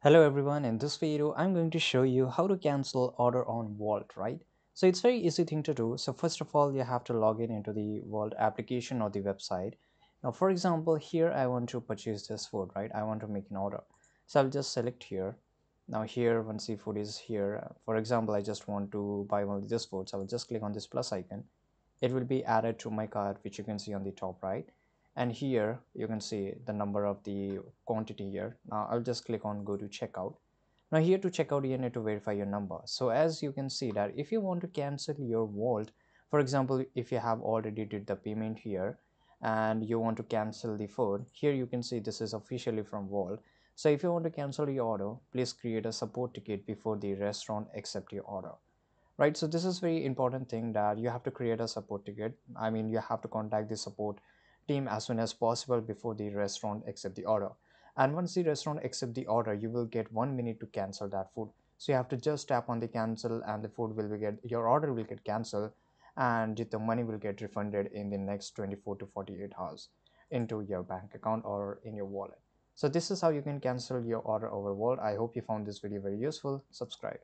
Hello everyone, in this video I'm going to show you how to cancel order on Wolt, right? So it's very easy thing to do. So first of all, you have to log in into the Wolt application or the website. Now for example, here I want to purchase this food, right? I want to make an order. So I'll just select here. Now here once the food is here, for example, I just want to buy one of this food. So I will just click on this plus icon. It will be added to my cart, which you can see on the top right, and here you can see the number of the quantity here. Now I'll just click on go to checkout. Now here to checkout you need to verify your number. So as you can see that if you want to cancel your Wolt, for example, if you have already did the payment here and you want to cancel the food, here you can see this is officially from Wolt. So if you want to cancel your order, please create a support ticket before the restaurant accept your order, right? So this is very important thing that you have to create a support ticket. I mean, you have to contact the support team as soon as possible before the restaurant accept the order. And once the restaurant accept the order, you will get 1 minute to cancel that food. So you have to just tap on the cancel and the food will be get your order will get canceled, and the money will get refunded in the next 24 to 48 hours into your bank account or in your wallet. So this is how you can cancel your order over Wolt. I hope you found this video very useful. Subscribe.